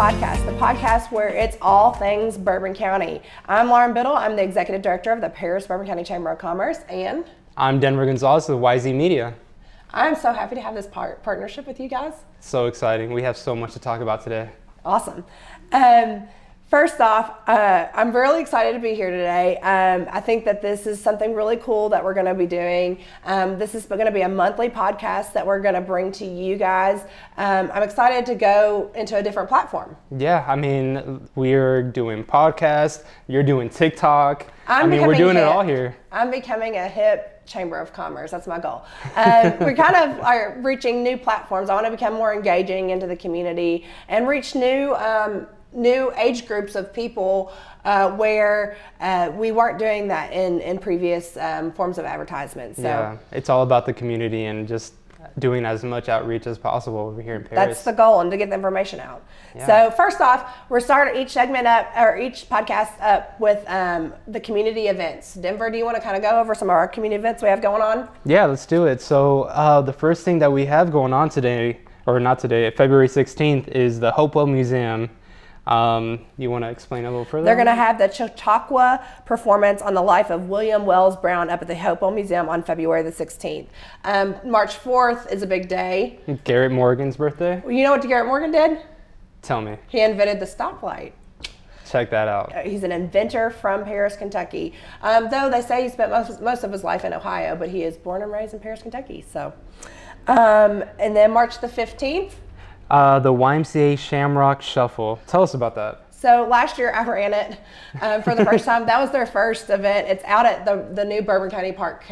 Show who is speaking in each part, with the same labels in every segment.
Speaker 1: Podcast, the podcast where it's all things Bourbon County. I'm Lauren Biddle. I'm the Executive Director of the Paris-Bourbon County Chamber of Commerce, and
Speaker 2: I'm Denver Gonzalez with YZ Media.
Speaker 1: I'm so happy to have this partnership with you guys.
Speaker 2: So exciting. We have so much to talk about today.
Speaker 1: Awesome. First off, I'm really excited to be here today. I think that this is something really cool that we're going to be doing. This is going to be a monthly podcast that we're going to bring to you guys. I'm excited to go into a different platform.
Speaker 2: Yeah, I mean, we're doing podcasts, you're doing TikTok. We're doing it all here.
Speaker 1: I'm becoming a hip Chamber of Commerce. That's my goal. We kind of are reaching new platforms. I want to become more engaging into the community and reach new age groups of people where we weren't doing that in previous forms of advertisement. So
Speaker 2: yeah, it's all about the community and just doing as much outreach as possible over here in Paris.
Speaker 1: That's the goal, and to get the information out. Yeah. So first off, we're starting each segment up, or each podcast up, with the community events. Denver, do you want to kind of go over some of our community events we have going on?
Speaker 2: Yeah, let's do it. So the first thing that we have going on today, or not today, February 16th, is the Hopewell Museum. You want to explain a little further?
Speaker 1: They're going to have the Chautauqua performance on the life of William Wells Brown up at the Hopewell Museum on February the 16th. March 4th is a big day.
Speaker 2: Garrett Morgan's birthday.
Speaker 1: You know what Garrett Morgan did?
Speaker 2: Tell me.
Speaker 1: He invented the stoplight.
Speaker 2: Check that out.
Speaker 1: He's an inventor from Paris, Kentucky. Though they say he spent most of his life in Ohio, but he is born and raised in Paris, Kentucky. So, and then March the 15th.
Speaker 2: The YMCA Shamrock Shuffle. Tell us about that.
Speaker 1: So last year I ran it for the first time. That was their first event. It's out at the new Bourbon County Park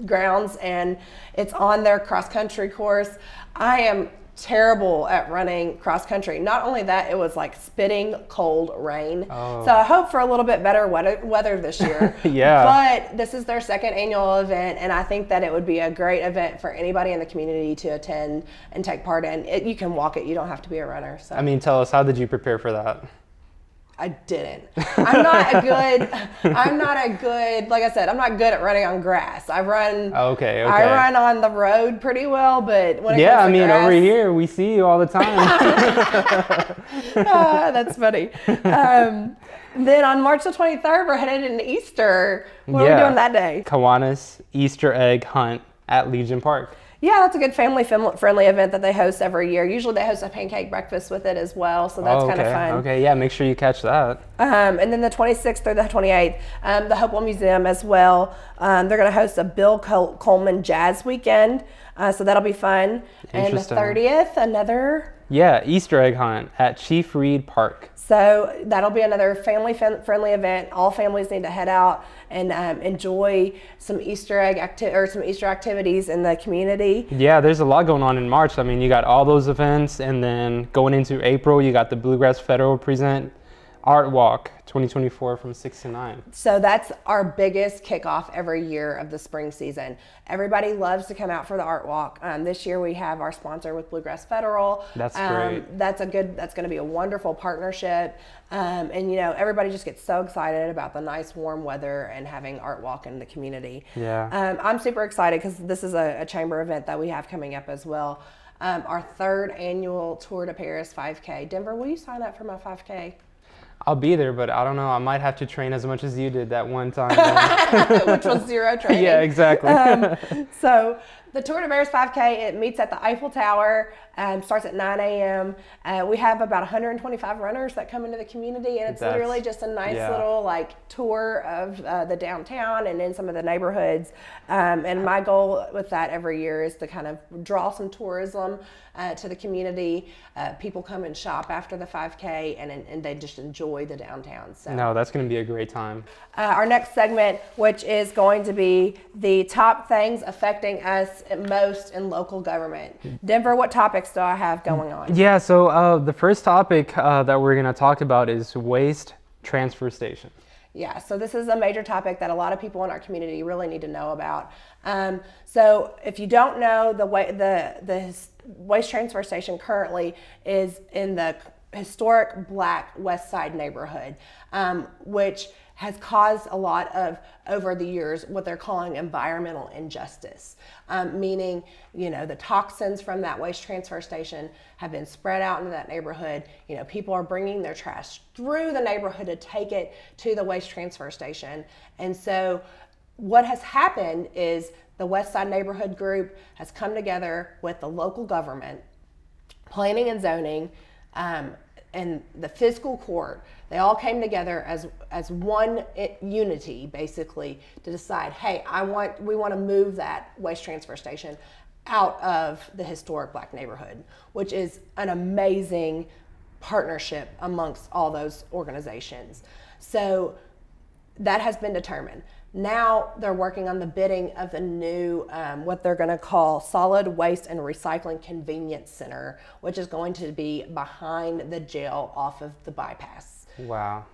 Speaker 1: grounds, and it's on their cross country course. I am terrible at running cross country. Not only that, it was like spitting cold rain. Oh. So I hope for a little bit better weather this year.
Speaker 2: Yeah.
Speaker 1: But this is their second annual event, and I think that it would be a great event for anybody in the community to attend and take part in. You can walk it. You don't have to be a runner. So.
Speaker 2: I mean, tell us, how did you prepare for that?
Speaker 1: I didn't. I'm not a good, like I said, I'm not good at running on grass. I run on the road pretty well, but when it comes to grass,
Speaker 2: over here, we see you all the time.
Speaker 1: That's funny. Then on March the 23rd, we're headed into Easter. What are we doing that day?
Speaker 2: Kiwanis Easter egg hunt at Legion Park.
Speaker 1: Yeah, that's a good family-friendly event that they host every year. Usually they host a pancake breakfast with it as well, so that's kind of fun.
Speaker 2: Okay, yeah, make sure you catch that.
Speaker 1: And then the 26th through the 28th, the Hopewell Museum as well. They're going to host a Bill Coleman Jazz Weekend, so that'll be fun. And the 30th, another...
Speaker 2: Yeah, Easter egg hunt at Chief Reed Park.
Speaker 1: So that'll be another family-friendly event. All families need to head out and enjoy some Easter activities in the community.
Speaker 2: Yeah, there's a lot going on in March. I mean, you got all those events, and then going into April, you got the Bluegrass Federal Present Art Walk 2024 from 6 to 9.
Speaker 1: So that's our biggest kickoff every year of the spring season. Everybody loves to come out for the art walk. This year we have our sponsor with Bluegrass Federal.
Speaker 2: That's great.
Speaker 1: That's going to be a wonderful partnership. And everybody just gets so excited about the nice warm weather and having art walk in the community.
Speaker 2: Yeah.
Speaker 1: I'm super excited because this is a chamber event that we have coming up as well. Our third annual Tour de Paris 5K. Denver, will you sign up for my 5K?
Speaker 2: I'll be there, but I don't know. I might have to train as much as you did that one time.
Speaker 1: Which was zero training.
Speaker 2: Yeah, exactly.
Speaker 1: So the Tour de Paris 5K, it meets at the Eiffel Tower, starts at 9 a.m. We have about 125 runners that come into the community, and it's literally just a nice little tour of the downtown and in some of the neighborhoods. And my goal with that every year is to kind of draw some tourism to the community. People come and shop after the 5K, and they just enjoy the downtown. So
Speaker 2: no, that's going to be a great time.
Speaker 1: Our next segment, which is going to be the top things affecting us most in local government. Denver, what topics do I have going on?
Speaker 2: Yeah, so the first topic that we're going to talk about is waste transfer station.
Speaker 1: Yeah, so this is a major topic that a lot of people in our community really need to know about. So if you don't know, the waste transfer station currently is in the historic Black West Side neighborhood, which has caused a lot of, over the years, what they're calling environmental injustice, meaning, the toxins from that waste transfer station have been spread out into that neighborhood. People are bringing their trash through the neighborhood to take it to the waste transfer station. And so what has happened is the West Side Neighborhood Group has come together with the local government, planning and zoning, and the fiscal court. They all came together as one unity, basically, to decide, hey, we want to move that waste transfer station out of the historic Black neighborhood, which is an amazing partnership amongst all those organizations. So that has been determined. Now they're working on the bidding of the new, what they're going to call Solid Waste and Recycling Convenience Center, which is going to be behind the jail off of the bypass.
Speaker 2: Wow.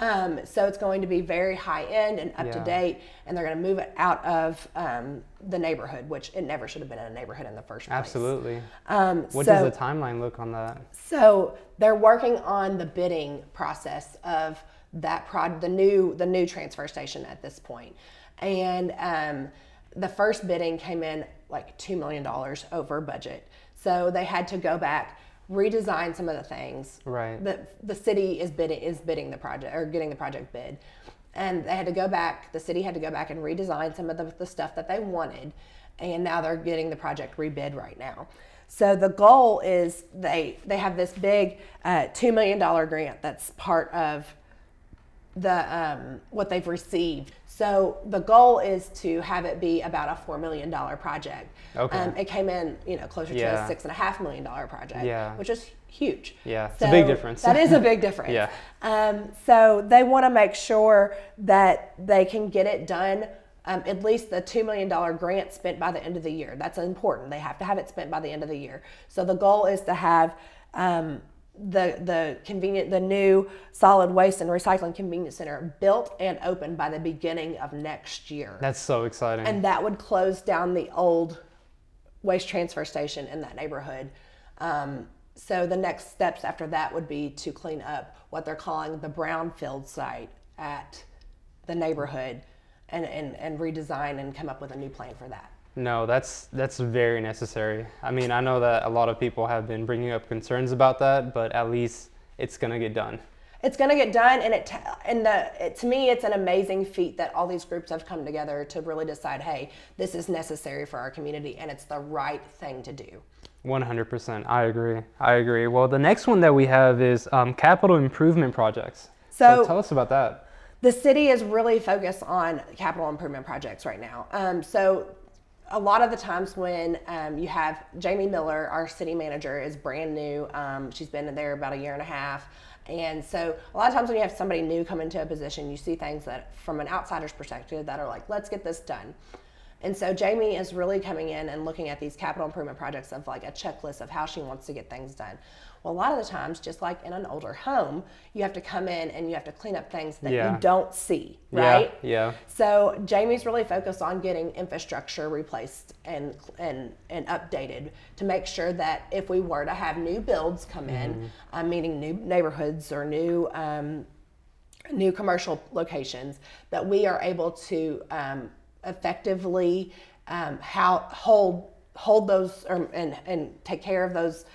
Speaker 1: So it's going to be very high end and up to date, and they're going to move it out of the neighborhood, which it never should have been in a neighborhood in the first place.
Speaker 2: Absolutely. What does the timeline look on that?
Speaker 1: So they're working on the bidding process of that the new transfer station at this point. And the first bidding came in like $2 million over budget. So they had to go back, redesign some of the things.
Speaker 2: Right.
Speaker 1: The city is bidding the project, or getting the project bid. And they had to go back, the city had to go back and redesign some of the stuff that they wanted. And now they're getting the project rebid right now. So the goal is they have this big $2 million grant that's part of the what they've received. So the goal is to have it be about a $4 million project.
Speaker 2: Okay.
Speaker 1: It came in, closer to a $6.5 million project, which is huge.
Speaker 2: Yeah, it's a big difference.
Speaker 1: That is a big difference.
Speaker 2: Yeah.
Speaker 1: So they want to make sure that they can get it done. At least the $2 million grant spent by the end of the year. That's important. They have to have it spent by the end of the year. So the goal is to have the new Solid Waste and Recycling Convenience Center built and open by the beginning of next year.
Speaker 2: That's so exciting.
Speaker 1: And that would close down the old waste transfer station in that neighborhood. So the next steps after that would be to clean up what they're calling the brownfield site at the neighborhood and redesign and come up with a new plan for that.
Speaker 2: No, that's very necessary. I mean, I know that a lot of people have been bringing up concerns about that, but at least it's going to get done.
Speaker 1: It's going to get done, and to me, it's an amazing feat that all these groups have come together to really decide, hey, this is necessary for our community, and it's the right thing to do. 100%.
Speaker 2: I agree. Well, the next one that we have is capital improvement projects.
Speaker 1: So
Speaker 2: tell us about that.
Speaker 1: The city is really focused on capital improvement projects right now. So a lot of the times when you have Jamie Miller, our city manager, is brand new. She's been there about a year and a half. And so a lot of times when you have somebody new come into a position, you see things that from an outsider's perspective that are like, let's get this done. And so Jamie is really coming in and looking at these capital improvement projects of like a checklist of how she wants to get things done. Well, a lot of the times, just like in an older home, you have to come in and you have to clean up things that you don't see, right?
Speaker 2: Yeah.
Speaker 1: So Jamie's really focused on getting infrastructure replaced and updated to make sure that if we were to have new builds come in, meaning new neighborhoods or new commercial locations, that we are able to effectively hold those and take care of those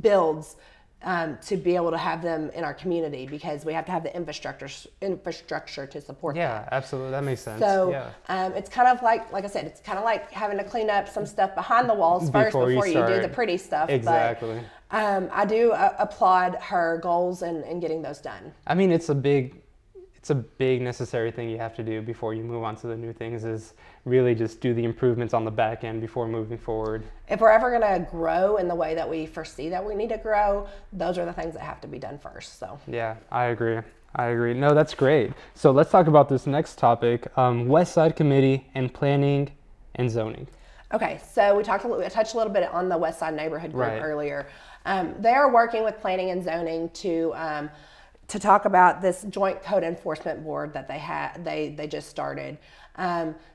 Speaker 1: builds to be able to have them in our community, because we have to have the infrastructure to support that.
Speaker 2: Yeah, absolutely. That makes sense.
Speaker 1: So it's kind of like I said, it's kind of like having to clean up some stuff behind the walls before you do the pretty stuff.
Speaker 2: Exactly.
Speaker 1: But I do applaud her goals in getting those done.
Speaker 2: I mean, it's a big necessary thing you have to do before you move on to the new things, is really just do the improvements on the back end before moving forward.
Speaker 1: If we're ever going to grow in the way that we foresee that we need to grow, those are the things that have to be done first. So
Speaker 2: yeah, I agree. No, that's great. So let's talk about this next topic, West Side Committee and Planning and Zoning.
Speaker 1: Okay, so we touched a little bit on the West Side Neighborhood Group earlier. They are working with Planning and Zoning to talk about this joint code enforcement board that they just started.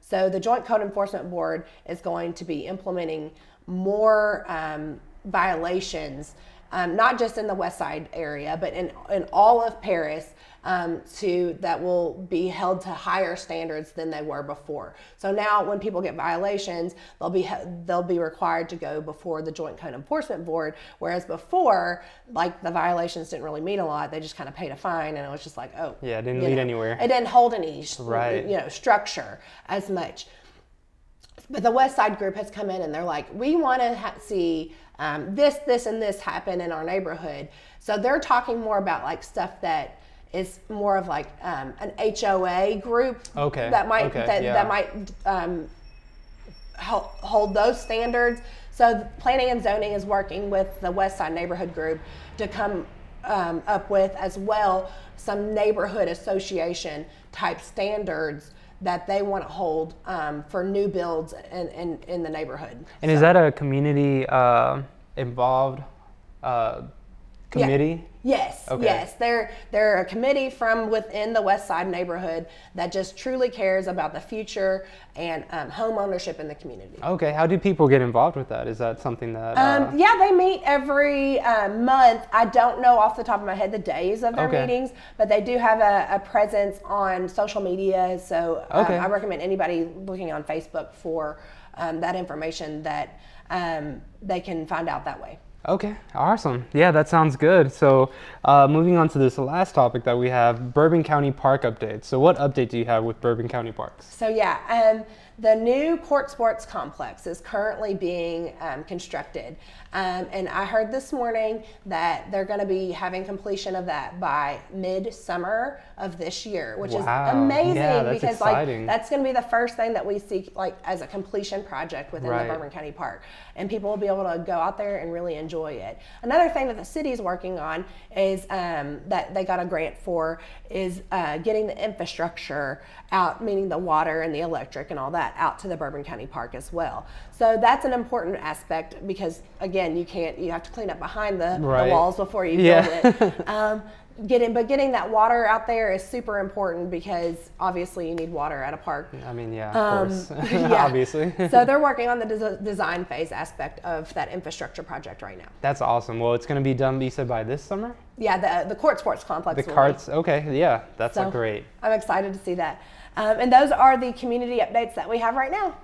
Speaker 1: So the joint code enforcement board is going to be implementing more violations not just in the West Side area, but in all of Paris, that will be held to higher standards than they were before. So now when people get violations, they'll be required to go before the Joint Code Enforcement Board, whereas before, like, the violations didn't really mean a lot. They just kind of paid a fine, and it was just like, oh.
Speaker 2: Yeah, it didn't lead anywhere.
Speaker 1: It didn't hold any
Speaker 2: right.
Speaker 1: Structure as much. But the West Side group has come in and they're like, we want to see this, and this happen in our neighborhood. So they're talking more about like stuff that is more of like an HOA group that might hold those standards. So planning and zoning is working with the West Side neighborhood group to come up with as well some neighborhood association type standards that they want to hold for new builds in the neighborhood.
Speaker 2: And is that a community involved committee?
Speaker 1: Yes,
Speaker 2: okay.
Speaker 1: Yes. They're a committee from within the West Side neighborhood that just truly cares about the future and home ownership in the community.
Speaker 2: Okay, how do people get involved with that? Is that something that...
Speaker 1: Yeah, they meet every month. I don't know off the top of my head the days of their meetings, but they do have a presence on social media, so I recommend anybody looking on Facebook for that information that they can find out that way.
Speaker 2: Okay, awesome. Yeah, that sounds good. So moving on to this last topic that we have, Bourbon County Park updates. So what update do you have with Bourbon County Parks?
Speaker 1: So the new court sports complex is currently being constructed. And I heard this morning that they're going to be having completion of that by mid-summer of this year, which is amazing.
Speaker 2: Yeah, that's
Speaker 1: because
Speaker 2: exciting.
Speaker 1: That's going to be the first thing that we see as a completion project within the Bourbon County Park. And people will be able to go out there and really enjoy it. Another thing that the city's working on is that they got a grant for is getting the infrastructure out, meaning the water and the electric and all that, out to the Bourbon County Park as well. So that's an important aspect because, again, you have to clean up behind the walls before you build it. Getting that water out there is super important because obviously you need water at a park.
Speaker 2: I mean, of course, obviously.
Speaker 1: So they're working on the design phase aspect of that infrastructure project right now.
Speaker 2: That's awesome. Well, it's going to be done, you said, by this summer?
Speaker 1: Yeah, the court sports complex.
Speaker 2: The carts, yeah, that's great.
Speaker 1: I'm excited to see that. And those are the community updates that we have right now.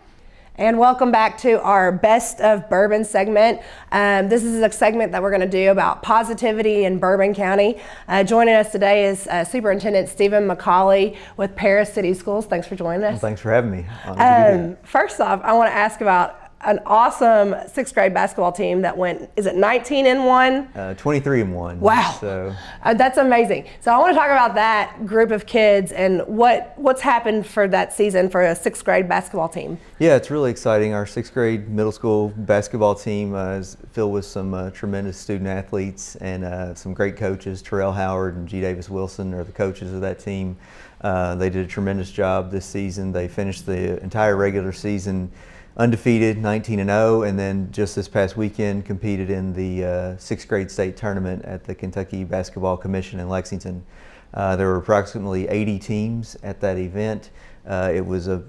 Speaker 1: And welcome back to our Best of Bourbon segment. This is a segment that we're going to do about positivity in Bourbon County. Joining us today is Superintendent Stephen McCauley with Paris City Schools. Thanks for joining us.
Speaker 3: Well, thanks for having me.
Speaker 1: First off, I want to ask about an awesome 6th grade basketball team that went, is it 19-1?
Speaker 3: 23-1.
Speaker 1: Wow.
Speaker 3: So
Speaker 1: that's amazing. So I want to talk about that group of kids and what's happened for that season for a 6th grade basketball team.
Speaker 3: Yeah, it's really exciting. Our 6th grade middle school basketball team is filled with some tremendous student athletes and some great coaches. Terrell Howard and G. Davis Wilson are the coaches of that team. They did a tremendous job this season. They finished the entire regular season undefeated, 19-0, and then just this past weekend competed in the 6th grade state tournament at the Kentucky Basketball Commission in Lexington. There were approximately 80 teams at that event. It was a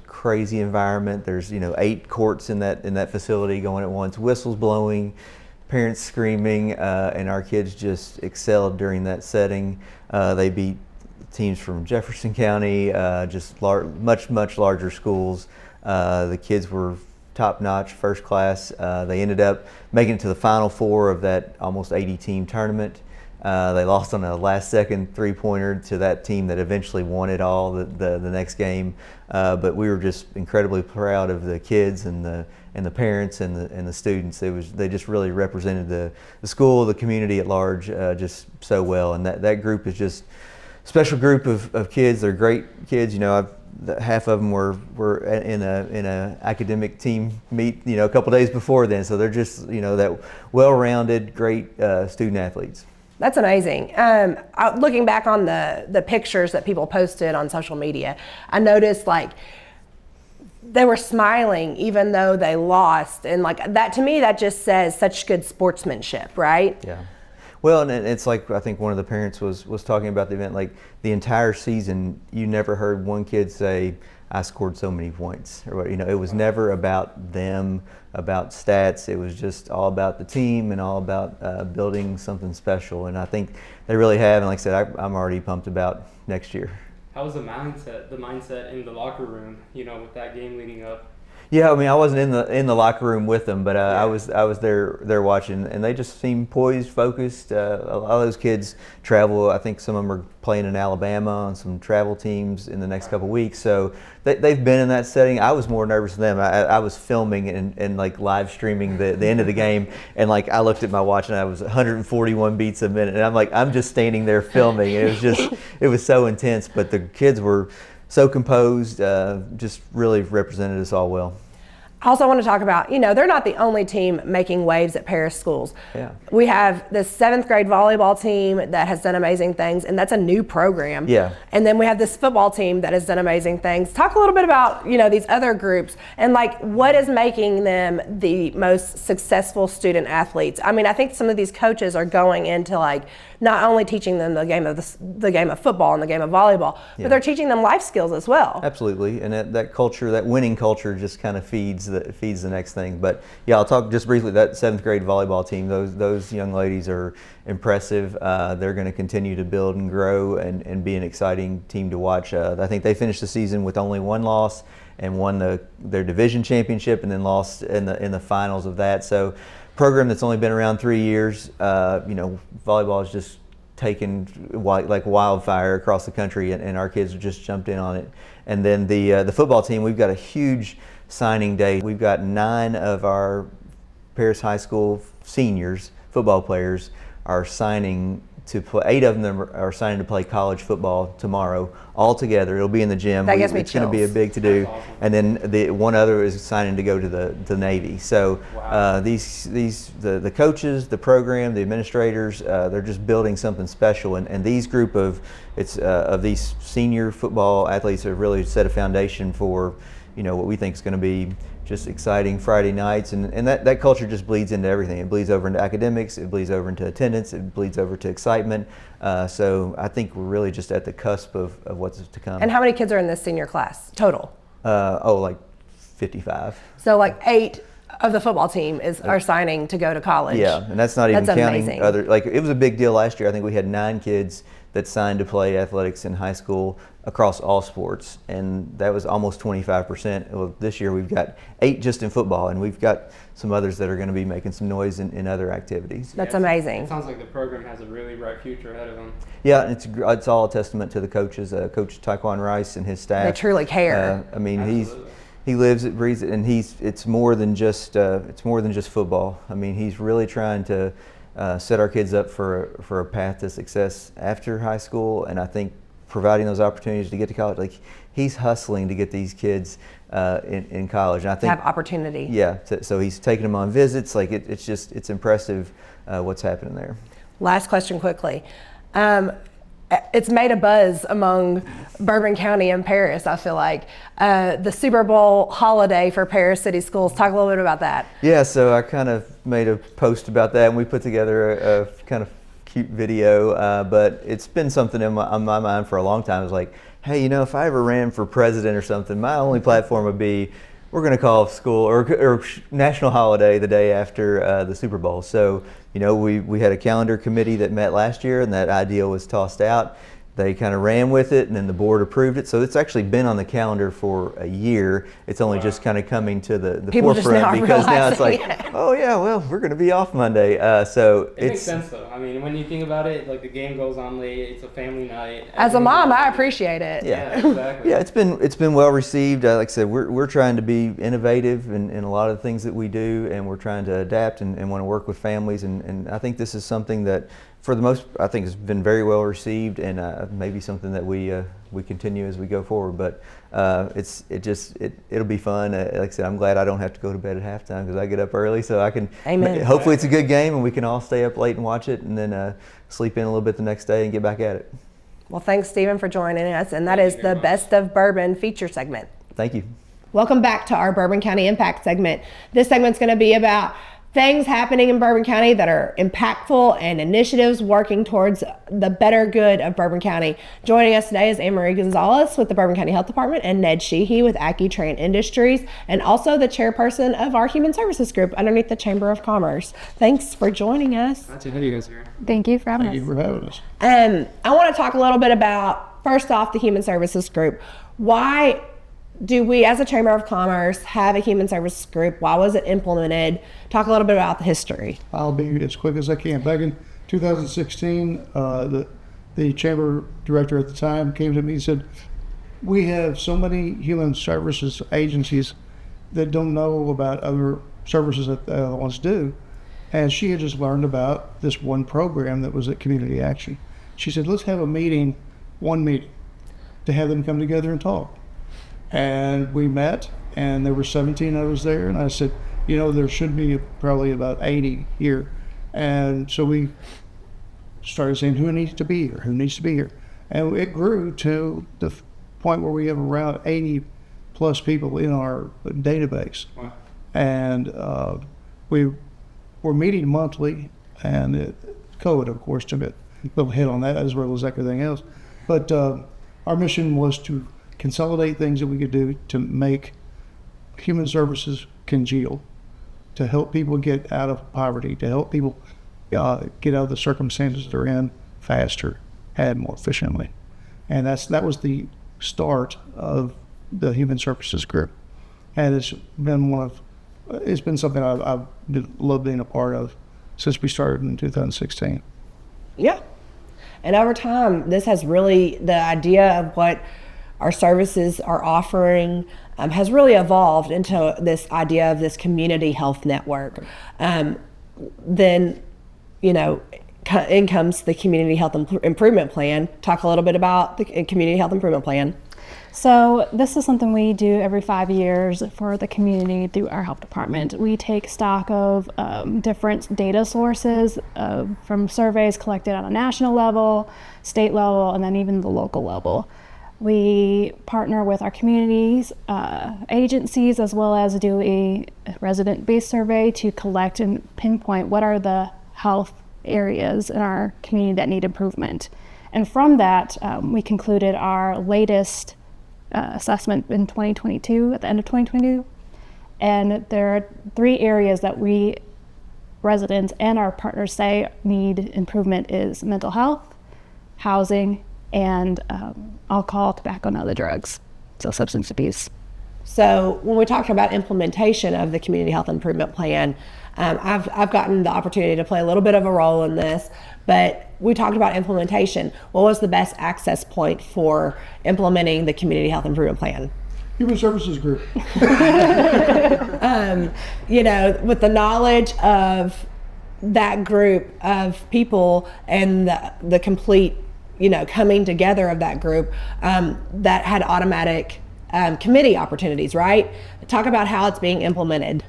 Speaker 3: crazy environment. There's 8 courts in that facility going at once, whistles blowing, parents screaming, and our kids just excelled during that setting. They beat teams from Jefferson County, just much larger schools. The kids were top-notch, first class. They ended up making it to the Final Four of that almost 80-team tournament. They lost on a last-second three-pointer to that team that eventually won it all the next game. But we were just incredibly proud of the kids and the parents and the students. They just really represented the school, the community at large, just so well. And that group is just a special group of kids. They're great kids. Half of them were in a academic team meet a couple days before then, so they're just that well-rounded, great student athletes.
Speaker 1: That's amazing. Looking back on the pictures that people posted on social media, I noticed they were smiling even though they lost, and that to me that just says such good sportsmanship, right?
Speaker 3: Yeah. Well, and it's I think one of the parents was talking about the event, the entire season, you never heard one kid say, I scored so many points. Or, it was never about them, about stats. It was just all about the team and all about building something special. And I think they really have. And like I said, I'm already pumped about next year.
Speaker 2: How was the mindset in the locker room, with that game leading up?
Speaker 3: Yeah, I mean, I wasn't in the locker room with them, but I was there watching, and they just seemed poised, focused. A lot of those kids travel. I think some of them are playing in Alabama on some travel teams in the next couple of weeks. So they've been in that setting. I was more nervous than them. I was filming and like live streaming the end of the game, and like I looked at my watch and I was 141 beats a minute, and I'm just standing there filming. It was so intense, but the kids were so composed, just really represented us all well.
Speaker 1: I also want to talk about, they're not the only team making waves at Paris schools.
Speaker 3: Yeah.
Speaker 1: We have the 7th grade volleyball team that has done amazing things, and that's a new program.
Speaker 3: Yeah.
Speaker 1: And then we have this football team that has done amazing things. Talk a little bit about, these other groups and like what is making them the most successful student athletes. I mean, I think some of these coaches are going into like not only teaching them the game of football and the game of volleyball, but they're teaching them life skills as well.
Speaker 3: Absolutely, and that culture, that winning culture, just kind of feeds the next thing. But yeah, I'll talk just briefly. That 7th grade volleyball team, those young ladies are impressive. They're going to continue to build and grow and be an exciting team to watch. I think they finished the season with only one loss and won their division championship, and then lost in the finals of that. So, program that's only been around 3 years. Volleyball is just taken like wildfire across the country, and our kids just jumped in on it. And then the football team, we've got a huge signing day. We've got 9 of our Paris High School seniors, football players, are signing to play. 8 of them are signing to play college football tomorrow, all together. It'll be in the gym.
Speaker 1: That gives me
Speaker 3: It's going to be a
Speaker 1: chills.
Speaker 3: big to-do.
Speaker 2: Awesome.
Speaker 3: And then one other is signing to go to the Navy. So
Speaker 2: Wow.
Speaker 3: the coaches, the program, the administrators, they're just building something special. And these group of these senior football athletes have really set a foundation for what we think is going to be just exciting Friday nights, and that culture just bleeds into everything. It bleeds over into academics, it bleeds over into attendance, it bleeds over to excitement. So I think we're really just at the cusp of what's to come.
Speaker 1: And how many kids are in this senior class total?
Speaker 3: Like 55.
Speaker 1: So like 8 of the football team are signing to go to college.
Speaker 3: Yeah, and that's not even
Speaker 1: That's
Speaker 3: counting
Speaker 1: amazing.
Speaker 3: other. Like, it was a big deal last year. I think we had 9 kids that signed to play athletics in high school across all sports, and that was almost 25%. Well, this year we've got 8 just in football, and we've got some others that are going to be making some noise in other activities.
Speaker 1: That's amazing.
Speaker 2: It sounds like the program has a really bright future ahead of them.
Speaker 3: Yeah, and it's all a testament to the coaches, Coach Taekwon Rice and his staff.
Speaker 1: They truly care.
Speaker 3: I mean,
Speaker 2: Absolutely.
Speaker 3: he lives it, breathes it, and it's more than just football. I mean, he's really trying to set our kids up for a path to success after high school, and I think providing those opportunities to get to college, like, he's hustling to get these kids in college. And I think
Speaker 1: Have opportunity.
Speaker 3: Yeah, so he's taking them on visits. Like, it's impressive what's happening there.
Speaker 1: Last question quickly. It's made a buzz among Bourbon County and Paris, I feel like. The Super Bowl holiday for Paris City Schools. Talk a little bit about that.
Speaker 3: Yeah, so I kind of made a post about that, and we put together a kind of cute video, but it's been something on my mind for a long time. It's like, hey, if I ever ran for president or something, my only platform would be, we're going to call school or national holiday the day after the Super Bowl. So, we had a calendar committee that met last year, and that idea was tossed out. They kind of ran with it, and then the board approved it. So it's actually been on the calendar for a year. It's only just kind of coming to the
Speaker 1: People just
Speaker 3: forefront,
Speaker 1: now
Speaker 3: because now it's like,
Speaker 1: realizing it.
Speaker 3: oh yeah, well, we're going to be off Monday. So
Speaker 2: It makes sense though. I mean, when you think about it, like, the game goes on late. It's a family night.
Speaker 1: As a mom, I appreciate it.
Speaker 3: Yeah.
Speaker 2: Exactly.
Speaker 3: Yeah, it's been well received. Like I said, we're trying to be innovative in a lot of the things that we do, and we're trying to adapt and want to work with families. And I think this is something that, for the most, I think has been very well received, and maybe something that we continue as we go forward. But it'll be fun. Like I said, I'm glad I don't have to go to bed at halftime, because I get up early, so I can.
Speaker 1: Amen.
Speaker 3: Hopefully, it's a good game, and we can all stay up late and watch it, and then sleep in a little bit the next day and get back at it.
Speaker 1: Well, thanks, Stephen, for joining us. And that is the Best of Bourbon feature segment.
Speaker 3: Thank you.
Speaker 1: Welcome back to our Bourbon County Impact segment. This segment's going to be about things happening in Bourbon County that are impactful and initiatives working towards the better good of Bourbon County. Joining us today is Anne-Marie Gonzalez with the Bourbon County Health Department and Ned Sheehy with AccuTran Industries, and also the chairperson of our Human Services Group underneath the Chamber of Commerce. Thanks for joining us.
Speaker 2: Glad to have you guys here.
Speaker 4: Thank you for having us.
Speaker 5: Thank you for having us.
Speaker 1: I want to talk a little bit about, first off, the Human Services Group. Why do we, as a Chamber of Commerce, have a Human Services Group? Why was it implemented? Talk a little bit about the history.
Speaker 5: I'll be as quick as I can. Back in 2016, the chamber director at the time came to me and said, we have so many human services agencies that don't know about other services that the other ones do. And she had just learned about this one program that was at Community Action. She said, let's have a meeting, one meeting, to have them come together and talk. And we met, and there were 17 of us there, and I said, there should be probably about 80 here. And so we started saying, who needs to be here? And it grew to the point where we have around 80 plus people in our database.
Speaker 2: Wow.
Speaker 5: And we were meeting monthly, and COVID, of course, took a little hit on that as well as everything else. But our mission was to consolidate things that we could do to make human services congeal, to help people get out of poverty, to help people get out of the circumstances they're in faster and more efficiently. And that was the start of the Human Services Group. And it's been something I've loved being a part of since we started in 2016.
Speaker 1: Yeah. And over time, this has really, the idea of what our services are offering has really evolved into this idea of this community health network. Then, in comes the Community Health Improvement Plan. Talk a little bit about the Community Health Improvement Plan.
Speaker 4: So this is something we do every 5 years for the community through our health department. We take stock of different data sources from surveys collected on a national level, state level, and then even the local level. We partner with our communities, agencies, as well as do a resident-based survey to collect and pinpoint what are the health areas in our community that need improvement. And from that, we concluded our latest assessment in 2022, at the end of 2022. And there are 3 areas that we residents and our partners say need improvement is mental health, housing, and alcohol, tobacco, and other drugs, so substance abuse.
Speaker 1: So when we talk about implementation of the Community Health Improvement Plan, I've gotten the opportunity to play a little bit of a role in this, but we talked about implementation. What was the best access point for implementing the Community Health Improvement Plan?
Speaker 5: Human Services Group.
Speaker 1: With the knowledge of that group of people and the complete coming together of that group that had automatic committee opportunities, right? Talk about how it's being implemented.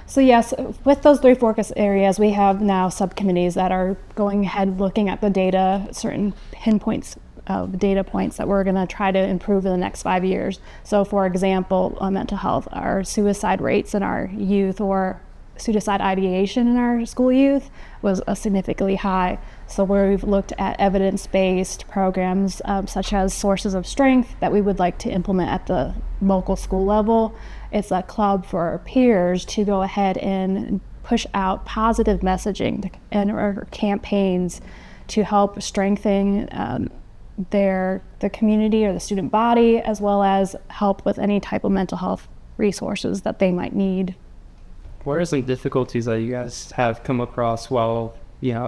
Speaker 4: So yes, with those 3 focus areas, we have now subcommittees that are going ahead looking at the data, certain pinpoints of data points that we're going to try to improve in the next 5 years. So for example, mental health, our suicide rates in our youth or suicide ideation in our school youth was significantly high. So where we've looked at evidence-based programs such as sources of strength that we would like to implement at the local school level. It's a club for our peers to go ahead and push out positive messaging or campaigns to help strengthen the community or the student body, as well as help with any type of mental health resources that they might need.
Speaker 2: What are some difficulties that you guys have come across while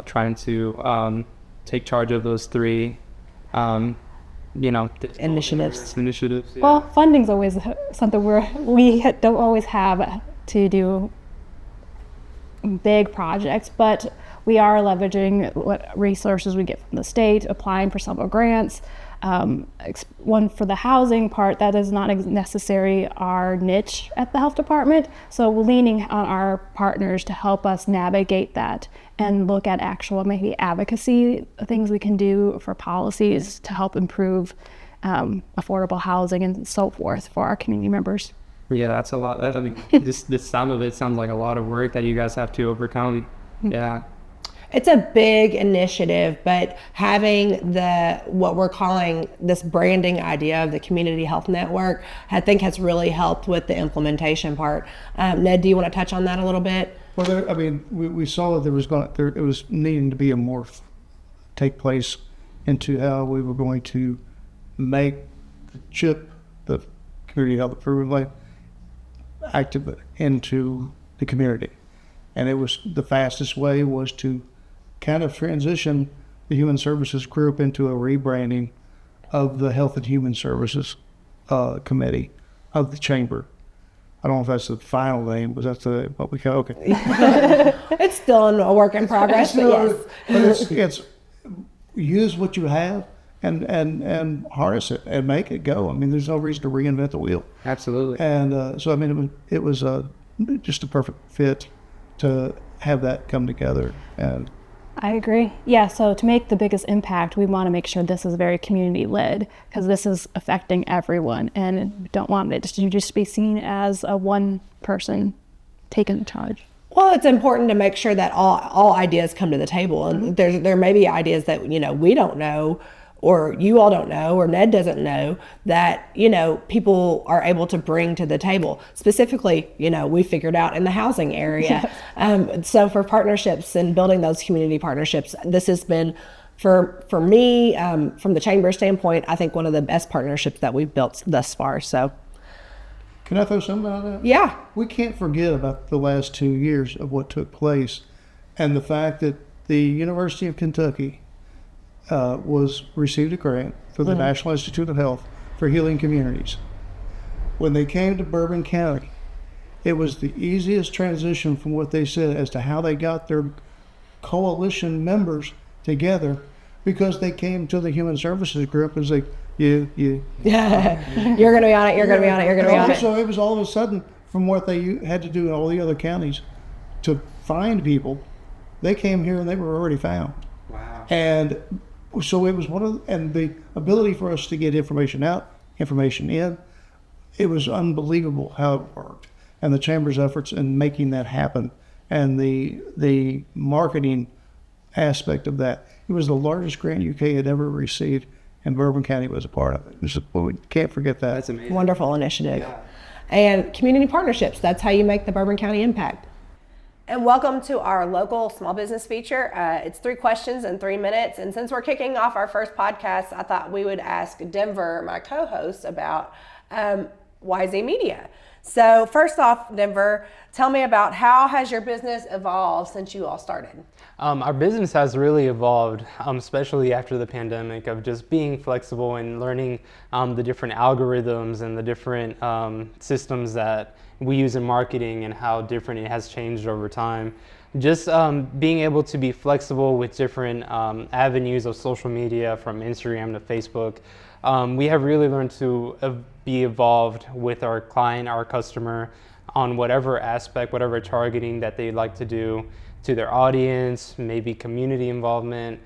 Speaker 2: trying to take charge of those 3
Speaker 1: initiatives?
Speaker 2: Yeah.
Speaker 4: Well, funding's always something we don't always have to do big projects, but we are leveraging what resources we get from the state, applying for several grants. One for the housing part, that is not necessarily our niche at the health department, so we're leaning on our partners to help us navigate that and look at actual maybe advocacy things we can do for policies to help improve affordable housing and so forth for our community members.
Speaker 2: Yeah, that's a lot. I mean, this some of it sounds like a lot of work that you guys have to overcome. Yeah.
Speaker 1: It's a big initiative, but having what we're calling this branding idea of the Community Health Network, I think has really helped with the implementation part. Ned, do you want to touch on that a little bit?
Speaker 5: Well, we saw that it was needing to be a morph take place into how we were going to make the CHIP, the Community Health Improvement Plan, active into the community. And it was the fastest way was to kind of transition the Human Services group into a rebranding of the Health and Human Services Committee of the Chamber. I don't know if that's the final name, but that's what we call. Okay.
Speaker 1: It's still a work in progress, but yes.
Speaker 5: But it's use what you have and harness it and make it go. I mean, there's no reason to reinvent the wheel.
Speaker 2: Absolutely.
Speaker 5: And so I mean, it was just a perfect fit to have that come together. And
Speaker 4: I agree. Yeah, so to make the biggest impact, we want to make sure this is very community-led because this is affecting everyone, and we don't want it to just be seen as a one person taking charge.
Speaker 1: Well, it's important to make sure that all ideas come to the table, and there may be ideas that we don't know, or you all don't know, or Ned doesn't know, that people are able to bring to the table. Specifically, we figured out in the housing area. So for partnerships and building those community partnerships, this has been for me, from the chamber standpoint, I think one of the best partnerships that we've built thus far. So
Speaker 5: can I throw something out there?
Speaker 1: Yeah.
Speaker 5: We can't forget about the last 2 years of what took place and the fact that the University of Kentucky received a grant through the National Institute of Health for healing communities. When they came to Bourbon County, it was the easiest transition from what they said as to how they got their coalition members together, because they came to the Human Services group and said, you're going to be on it, you're going to be on it, you're going to be on it. So it was all of a sudden, from what they had to do in all the other counties to find people, they came here and they were already found.
Speaker 2: Wow.
Speaker 5: And so it was and the ability for us to get information out, information in, it was unbelievable how it worked. And the Chamber's efforts in making that happen, and the marketing aspect of that. It was the largest grant UK had ever received, and Bourbon County was a part of it. We can't forget that.
Speaker 2: That's amazing.
Speaker 1: Wonderful initiative. Yeah. And community partnerships, that's how you make the Bourbon County impact. And welcome to our local small business feature. It's 3 questions in 3 minutes. And since we're kicking off our first podcast, I thought we would ask Denver, my co-host, about YZ Media. So first off, Denver, tell me about how has your business evolved since you all started?
Speaker 2: Our business has really evolved, especially after the pandemic, of just being flexible and learning the different algorithms and the different systems that we use in marketing and how different it has changed over time. Just being able to be flexible with different avenues of social media, from Instagram to Facebook. We have really learned to be evolved with our client, our customer, on whatever aspect, whatever targeting that they'd like to do to their audience, maybe community involvement,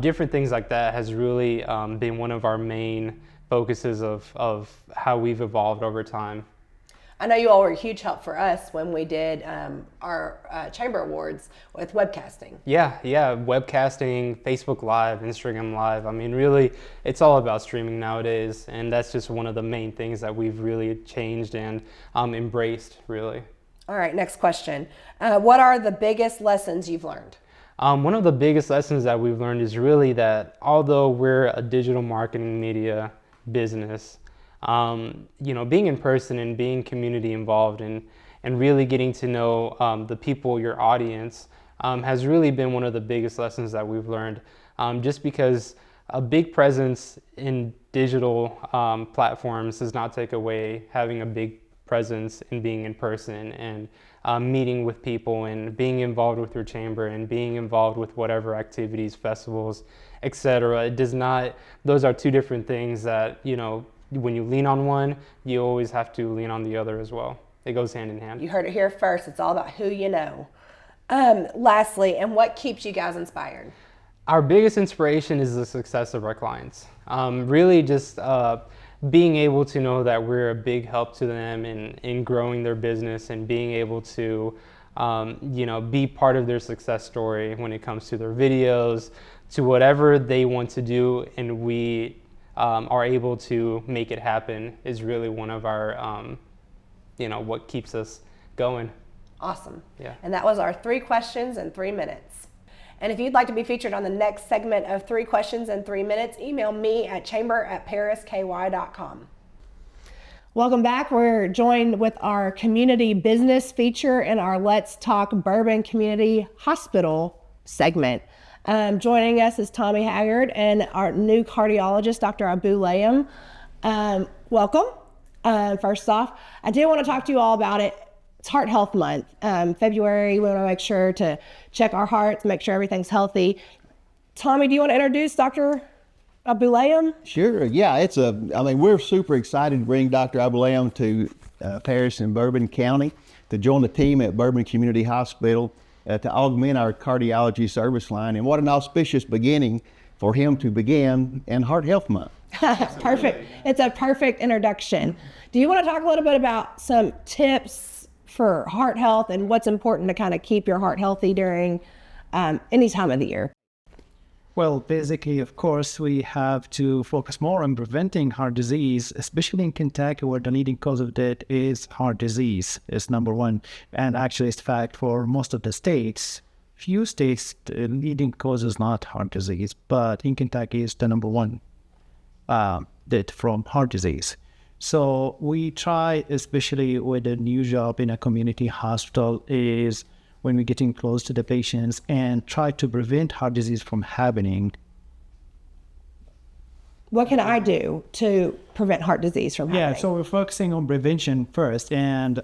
Speaker 2: different things like that has really been one of our main focuses of how we've evolved over time.
Speaker 1: I know you all were a huge help for us when we did our Chamber Awards with webcasting.
Speaker 2: Yeah, webcasting, Facebook Live, Instagram Live. I mean, really, it's all about streaming nowadays, and that's just one of the main things that we've really changed and embraced, really.
Speaker 1: All right, next question. What are the biggest lessons you've learned?
Speaker 2: One of the biggest lessons that we've learned is really that although we're a digital marketing media business, being in person and being community involved and really getting to know the people, your audience, has really been one of the biggest lessons that we've learned. Just because a big presence in digital platforms does not take away having a big presence in being in person and meeting with people and being involved with your chamber and being involved with whatever activities, festivals, etc. It does not, those are 2 different things that, when you lean on one, you always have to lean on the other as well. It goes hand in hand.
Speaker 1: You heard it here first. It's all about who you know. Lastly, and what keeps you guys inspired?
Speaker 2: Our biggest inspiration is the success of our clients. Really just being able to know that we're a big help to them in growing their business and being able to, be part of their success story when it comes to their videos, to whatever they want to do, and we are able to make it happen is really one of our, what keeps us going.
Speaker 1: Awesome.
Speaker 2: Yeah.
Speaker 1: And that was our 3 questions in 3 minutes. And if you'd like to be featured on the next segment of 3 questions in 3 minutes, email me at chamber@parisky.com. Welcome back. We're joined with our community business feature in our Let's Talk Bourbon Community Hospital segment. Joining us is Tommy Haggard and our new cardiologist, Dr. Abualayem. Welcome. First off, I did want to talk to you all about it. It's Heart Health Month. February, we want to make sure to check our hearts, make sure everything's healthy. Tommy, do you want to introduce Dr. Abualayem?
Speaker 6: Sure. Yeah, we're super excited to bring Dr. Abualayem to Paris and Bourbon County to join the team at Bourbon Community Hospital to augment our cardiology service line. And what an auspicious beginning for him to begin in Heart Health Month.
Speaker 1: Perfect. It's a perfect introduction. Do you want to talk a little bit about some tips for heart health and what's important to kind of keep your heart healthy during any time of the year?
Speaker 7: Well, basically, of course, we have to focus more on preventing heart disease, especially in Kentucky, where the leading cause of death is heart disease. It's number one. And actually, it's fact for most of the states. Few states, the leading cause is not heart disease, but in Kentucky, it's the number one death from heart disease. So we try, especially with a new job in a community hospital, is when we're getting close to the patients and try to prevent heart disease from happening.
Speaker 1: What can I do to prevent heart disease from happening?
Speaker 7: Yeah, so we're focusing on prevention first, and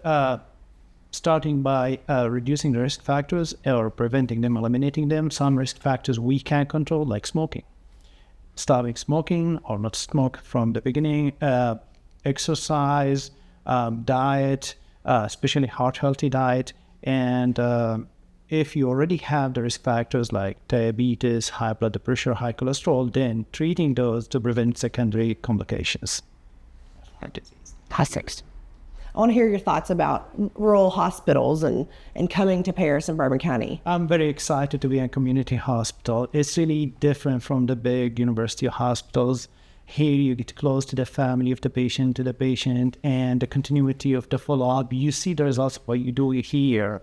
Speaker 7: starting by reducing the risk factors or preventing them, eliminating them. Some risk factors we can control, like smoking. Stopping smoking or not smoke from the beginning, exercise, diet, especially heart-healthy diet, and if you already have the risk factors like diabetes, high blood pressure, high cholesterol, then treating those to prevent secondary complications of heart disease.
Speaker 1: Perfect. I want to hear your thoughts about rural hospitals and coming to Paris and Bourbon County.
Speaker 7: I'm very excited to be in a community hospital. It's really different from the big university hospitals. Here you get close to the family of the patient, and the continuity of the follow-up. You see the results of what you do here.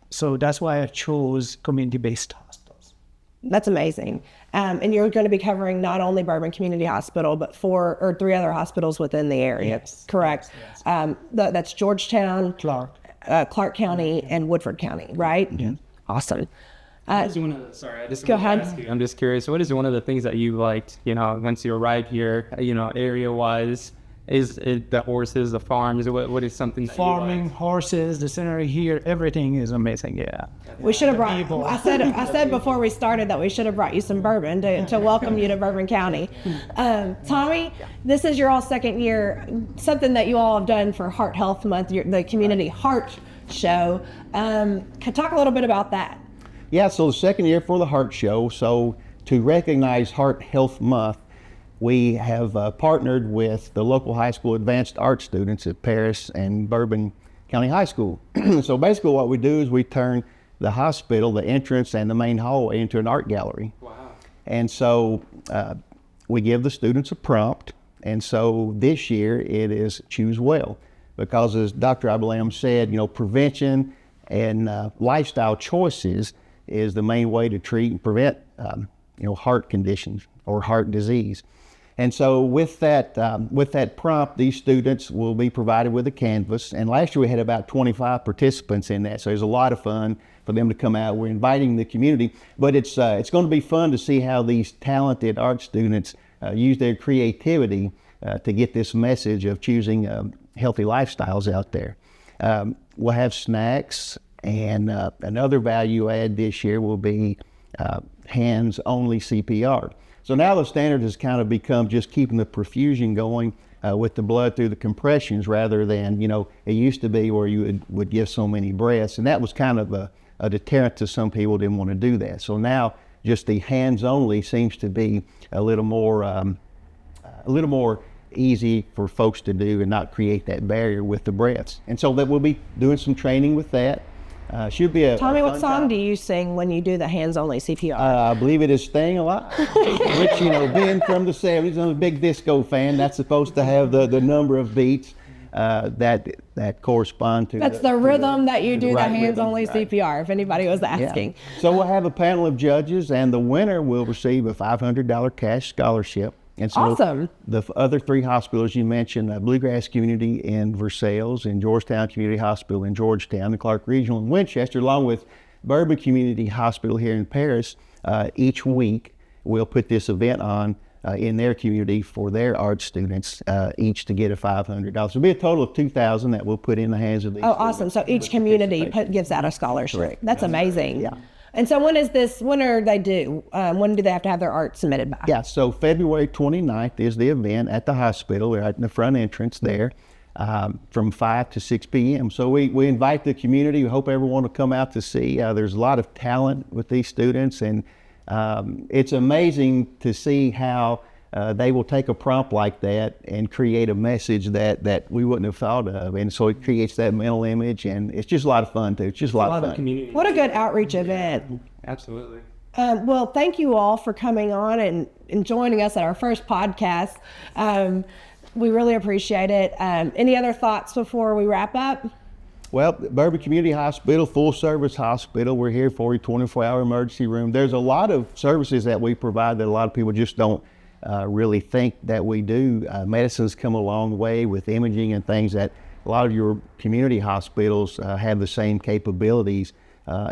Speaker 7: So that's why I chose community-based hospitals.
Speaker 1: That's amazing. And you're going to be covering not only Bourbon Community Hospital, but 4 or 3 other hospitals within the area.
Speaker 7: Yes.
Speaker 1: Correct.
Speaker 7: Yes.
Speaker 1: That's Georgetown, Clark County, and Woodford County, right?
Speaker 7: Yeah.
Speaker 1: Awesome.
Speaker 2: Go ahead. I'm just curious, what is one of the things that you liked, once you arrived here, area-wise? Is it the horses, the farms? What is something that
Speaker 7: Farming,
Speaker 2: you liked?
Speaker 7: Horses, the scenery here, everything is amazing, yeah.
Speaker 1: We should have brought, I said before we started that we should have brought you some bourbon to welcome you to Bourbon County. Tommy, this is your all second year, something that you all have done for Heart Health Month, the Community Heart Show. Can talk a little bit about that?
Speaker 6: Yeah, so the second year for the Heart Show. So to recognize Heart Health Month, we have partnered with the local high school advanced art students at Paris and Bourbon County High School. So basically what we do is we turn the hospital, the entrance and the main hallway into an art gallery.
Speaker 2: Wow.
Speaker 6: And so we give the students a prompt. And so this year it is choose well, because as Dr. Abualayem said, prevention and lifestyle choices is the main way to treat and prevent, heart conditions or heart disease. And so with that prompt, these students will be provided with a canvas. And last year we had about 25 participants in that, so it was a lot of fun for them to come out. We're inviting the community, but it's going to be fun to see how these talented art students use their creativity to get this message of choosing healthy lifestyles out there. We'll have snacks. And another value add this year will be hands-only CPR. So now the standard has kind of become just keeping the perfusion going with the blood through the compressions, rather than, it used to be where you would give so many breaths. And that was kind of a deterrent to some people who didn't want to do that. So now just the hands-only seems to be a little more a little more easy for folks to do and not create that barrier with the breaths. And so that we'll be doing some training with that. Should be a
Speaker 1: Tommy, what
Speaker 6: fun
Speaker 1: song
Speaker 6: time.
Speaker 1: do you sing when you do the hands-only CPR?
Speaker 6: I believe it is Staying Alive, which, being from the 70s, I'm a big disco fan. That's supposed to have the number of beats that correspond to.
Speaker 1: That's the rhythm that you do the
Speaker 6: right
Speaker 1: hands-only
Speaker 6: rhythm, right.
Speaker 1: CPR, if anybody was asking.
Speaker 6: Yeah. So we'll have a panel of judges, and the winner will receive a $500 cash scholarship. And so
Speaker 1: Awesome.
Speaker 6: the other 3 hospitals you mentioned, Bluegrass Community in Versailles, and Georgetown Community Hospital in Georgetown, the Clark Regional in Winchester, along with Bourbon Community Hospital here in Paris, each week we'll put this event on in their community for their art students, each to get a $500. It'll be a total of $2,000 that we'll put in the hands of these
Speaker 1: Oh, awesome. So each community gives out a scholarship. That's amazing. Yeah. And so when are they due? When do they have to have their art submitted by?
Speaker 6: Yeah, so February 29th is the event at the hospital. We're right in the front entrance there from 5 to 6 p.m. So we invite the community. We hope everyone will come out to see. There's a lot of talent with these students, and it's amazing to see how they will take a prompt like that and create a message that we wouldn't have thought of. And so it creates that mental image, and it's just a lot of fun too. It's just a lot of fun.
Speaker 2: Community.
Speaker 1: What a good outreach event.
Speaker 2: Absolutely.
Speaker 1: Well, thank you all for coming on and joining us at our first podcast. We really appreciate it. Any other thoughts before we wrap up?
Speaker 6: Well, Bourbon Community Hospital, full service hospital. We're here for you, 24-hour emergency room. There's a lot of services that we provide that a lot of people just don't really think that we do. Medicine's come a long way with imaging and things that a lot of your community hospitals have the same capabilities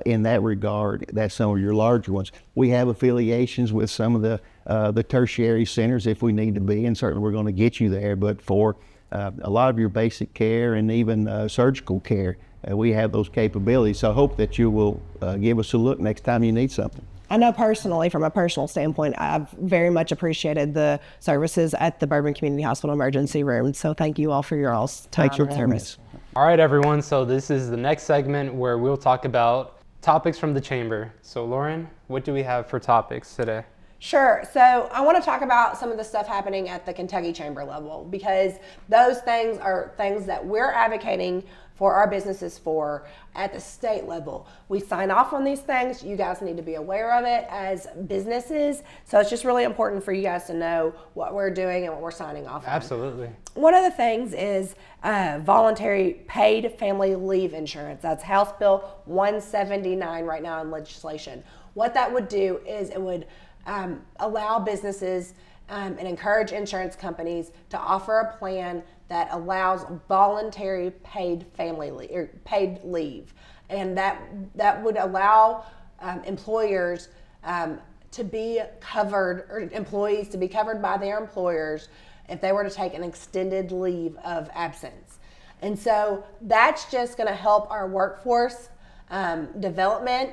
Speaker 6: in that regard that some of your larger ones. We have affiliations with some of the tertiary centers if we need to be, and certainly we're going to get you there. But for a lot of your basic care and even surgical care, we have those capabilities. So I hope that you will give us a look next time you need something.
Speaker 1: I know personally, from a personal standpoint, I've very much appreciated the services at the Bourbon Community Hospital Emergency Room. So thank you all for your all's time and service.
Speaker 2: All right, everyone. So this is the next segment where we'll talk about topics from the chamber. So Lauren, what do we have for topics today?
Speaker 1: Sure. So I want to talk about some of the stuff happening at the Kentucky Chamber level, because those things are things that we're advocating for our businesses for at the state level. We sign off on these things. You guys need to be aware of it as businesses. So it's just really important for you guys to know what we're doing and what we're signing off on.
Speaker 2: Absolutely.
Speaker 1: One of the things is voluntary paid family leave insurance. That's House Bill 179 right now in legislation. What that would do is it would allow businesses and encourage insurance companies to offer a plan that allows voluntary paid family leave, or paid leave, and that would allow employers to be covered, or employees to be covered by their employers if they were to take an extended leave of absence. And so that's just going to help our workforce development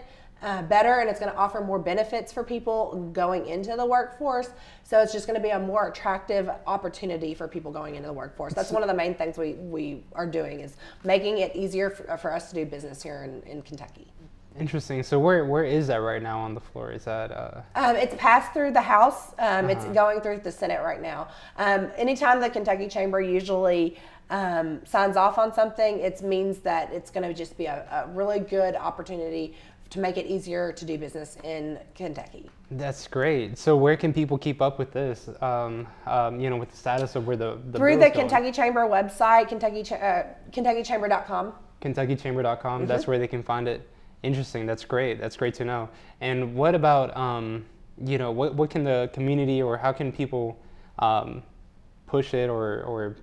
Speaker 1: better, and it's going to offer more benefits for people going into the workforce. So it's just going to be a more attractive opportunity for people going into the workforce. That's one of the main things we are doing, is making it easier for us to do business here in Kentucky.
Speaker 2: Interesting. So where is that right now on the floor? Is that?
Speaker 1: It's passed through the House. It's going through the Senate right now. Anytime the Kentucky Chamber usually signs off on something, it means that it's going to just be a really good opportunity to make it easier to do business in Kentucky.
Speaker 2: That's great. So where can people keep up with this? With the status of where the
Speaker 1: through
Speaker 2: bill's
Speaker 1: the
Speaker 2: going?
Speaker 1: Kentucky Chamber website, KentuckyChamber.com.
Speaker 2: KentuckyChamber.com. That's where they can find it. Interesting. That's great. That's great to know. And what about what can the community, or how can people push it or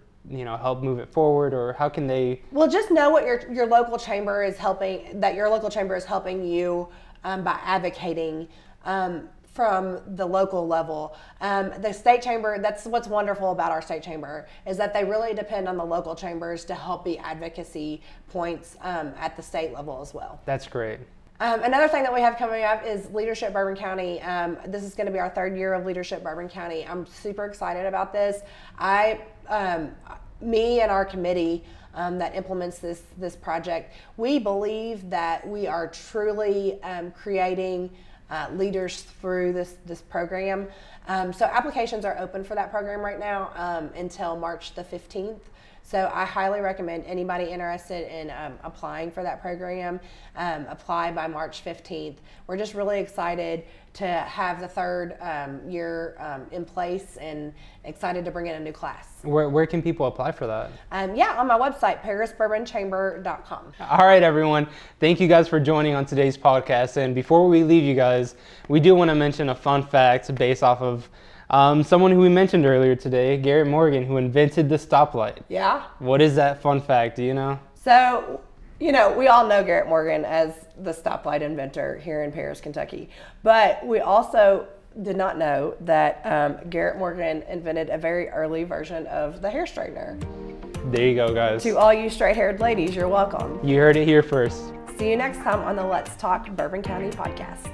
Speaker 2: help move it forward, or how can they? Well,
Speaker 1: just know what your local chamber is helping, that your local chamber is helping you by advocating from the local level. The state chamber, that's what's wonderful about our state chamber, is that they really depend on the local chambers to help be advocacy points at the state level as well.
Speaker 2: That's great.
Speaker 1: Another thing that we have coming up is Leadership Bourbon County. This is going to be our 3rd year of Leadership Bourbon County. I'm super excited about this. Me and our committee that implements this project, we believe that we are truly creating leaders through this program. So applications are open for that program right now until March the 15th. So I highly recommend anybody interested in applying for that program, apply by March 15th. We're just really excited to have the third year in place and excited to bring in a new class.
Speaker 2: Where can people apply for that?
Speaker 1: Yeah, on my website, Paris-Bourbon-Chamber.com.
Speaker 2: All right, everyone. Thank you guys for joining on today's podcast. And before we leave you guys, we do want to mention a fun fact based off of someone who we mentioned earlier today, Garrett Morgan, who invented the stoplight.
Speaker 1: Yeah.
Speaker 2: What is that fun fact? Do you know?
Speaker 1: So, we all know Garrett Morgan as the stoplight inventor here in Paris, Kentucky. But we also did not know that Garrett Morgan invented a very early version of the hair straightener.
Speaker 2: There you go, guys.
Speaker 1: To all you straight-haired ladies, you're welcome.
Speaker 2: You heard it here first.
Speaker 1: See you next time on the Let's Talk Bourbon County podcast.